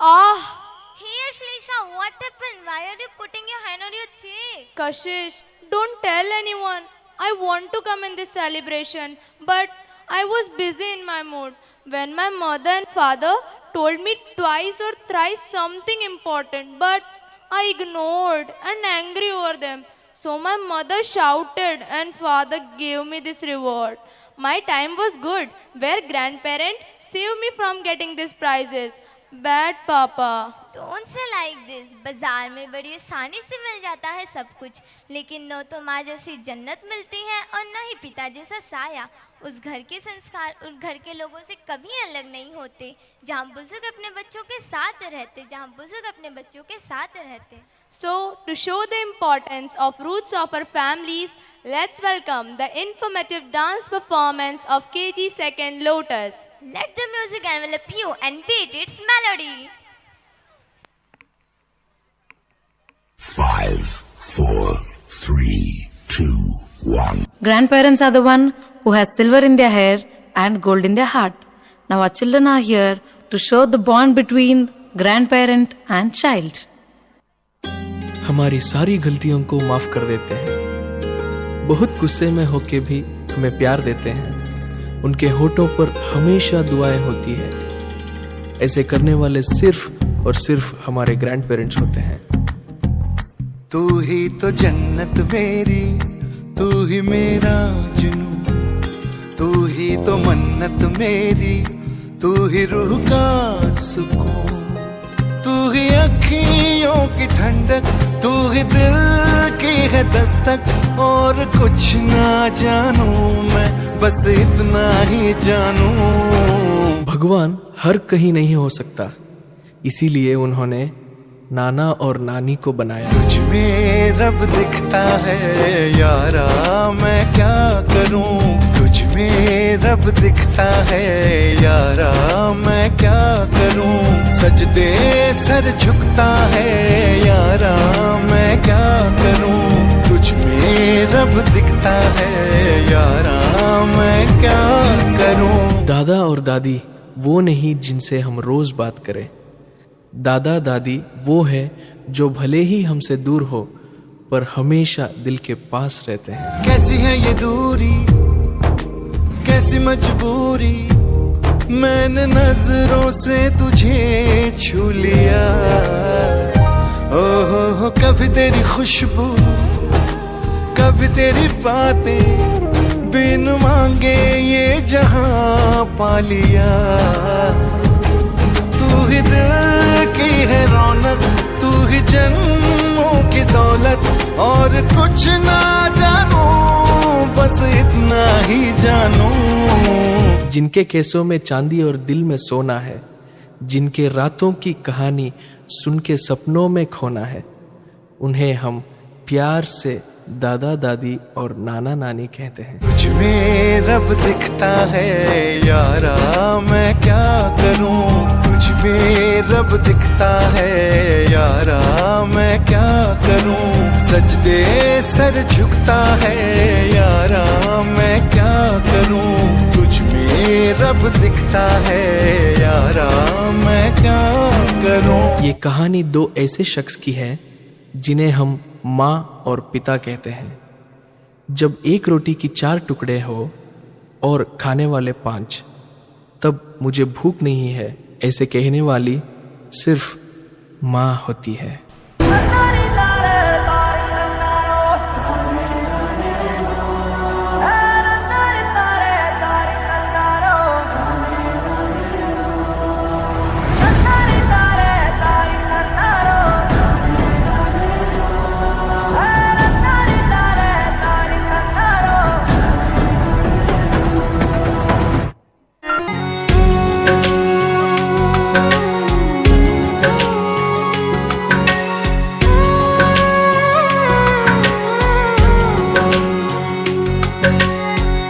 Ah, Hey Ashleisha, what happened? Why are you putting your hand on your cheek? Kashish, don't tell anyone. I want to come in this celebration, but I was busy in my mood. When my mother and father told me twice or thrice something important, but I ignored and angry over them. So my mother shouted and father gave me this reward. My time was good, where grandparent saved me from getting these prizes. Bad papa. Don't say like this. बाजार में बड़ी आसानी से मिल जाता है सब कुछ, लेकिन न तो माँ जैसी जन्नत मिलती है और न ही पिता जैसा साया। उस घर के संस्कार उस घर के लोगों से कभी अलग नहीं होते, जहाँ बुजुर्ग अपने बच्चों के साथ रहते, जहाँ बुजुर्ग अपने बच्चों के साथ रहते। So, to show the importance of roots of our families, let's welcome the informative dance performance of KG Second Lotus. Let the music envelop you and beat its melody. 5, 4, 3, 2, 1. Grandparents are the one who has silver in their hair and gold in their heart. Now our children are here to show the bond between grandparent and child. हमारी सारी गलतियों को माफ कर देते हैं, बहुत गुस्से में होके भी हमें प्यार देते हैं, उनके होठों पर हमेशा दुआएं होती है। ऐसे करने वाले सिर्फ और सिर्फ हमारे ग्रैंड पेरेंट्स होते हैं। तू ही तो जन्नत मेरी, तू ही मेरा जुनू, तू ही तो मन्नत मेरी, तू ही रूह का सुकून, तू ही अखियों की ठंडक, तू ही दिल की है दस्तक। और कुछ ना जानू मैं, बस इतना ही जानू। भगवान हर कहीं नहीं हो सकता, इसीलिए उन्होंने नाना और नानी को बनाया। तुझ में रब दिखता है यारा, मैं क्या करूं? तुझ में रब दिखता है यारा, मैं क्या करूं? सजदे सर झुकता है यारा, मैं क्या करूं? तुझ में रब दिखता है यारा, मैं क्या करूं? दादा और दादी वो नहीं जिनसे हम रोज बात करें, दादा दादी वो है जो भले ही हमसे दूर हो पर हमेशा दिल के पास रहते हैं। कैसी है ये दूरी, कैसी मजबूरी, मैंने नजरों से तुझे छू लिया। ओहो कभी तेरी खुशबू, कभी तेरी बातें, बिन मांगे ये जहां पा लिया। तू ही दिल की है रौनक, तू ही जन्मों की दौलत, और कुछ ना जानू, बस इतना ही जानू। जिनके केसों में चांदी और दिल में सोना है, जिनके रातों की कहानी सुन के सपनों में खोना है, उन्हें हम प्यार से दादा दादी और नाना नानी कहते हैं। तुझ में रब दिखता है यारा, मैं क्या करूं? तुझ में रब दिखता है यारा, मैं क्या करूं? सजदे सर झुकता है यारा, मैं क्या करूं? तुझ में रब दिखता है यारा, मैं क्या करूं? ये कहानी दो ऐसे शख्स की है जिन्हें हम माँ और पिता कहते हैं। जब एक रोटी की 4 टुकड़े हो और खाने वाले 5, तब मुझे भूख नहीं है ऐसे कहने वाली सिर्फ माँ होती है।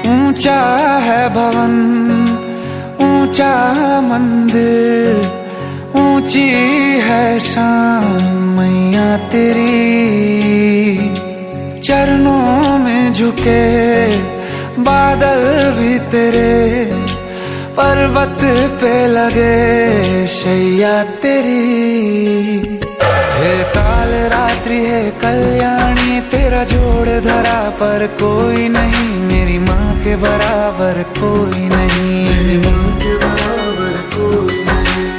ऊंचा है भवन, ऊंचा मंदिर, ऊंची है शान मैया तेरी। चरणों में झुके बादल भी तेरे, पर्वत पे लगे शैया तेरी। हे काल रात्रि है कल्याणी, तेरा जोड़ धरा पर कोई नहीं, मेरी माँ के बराबर कोई नहीं।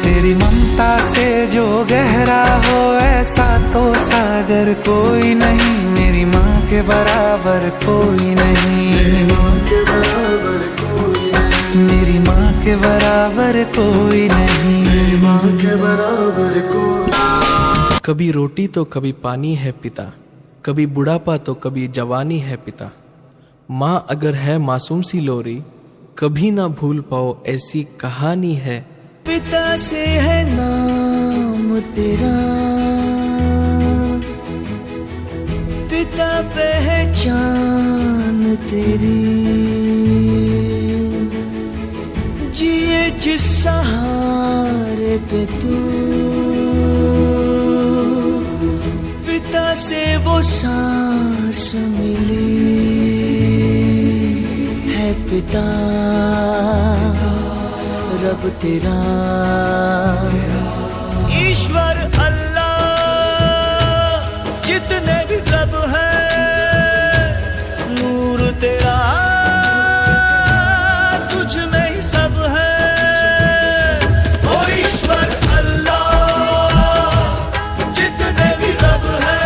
तेरी ममता से जो गहरा हो ऐसा तो सागर कोई नहीं, मेरी माँ के बराबर कोई नहीं। मेरी माँ के बराबर कोई नहीं। कभी रोटी तो कभी पानी है पिता, कभी बुढ़ापा तो कभी जवानी है पिता। माँ अगर है मासूम सी लोरी, कभी ना भूल पाओ ऐसी कहानी है। पिता से है नाम तेरा, पिता पहचान तेरी, जिए जिस सहारे पे तू, पिता से वो सांस मिली है पिता रब तेरा। ईश्वर अल्लाह जितने भी रब है, नूर तेरा तुझ में ही सब है। ओ ईश्वर अल्लाह जितने भी रब है,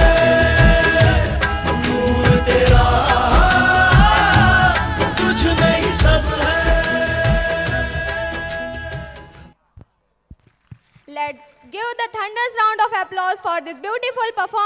नूर तेरा तुझ में ही सब है। Let's give the thunderous round of applause for this beautiful performance.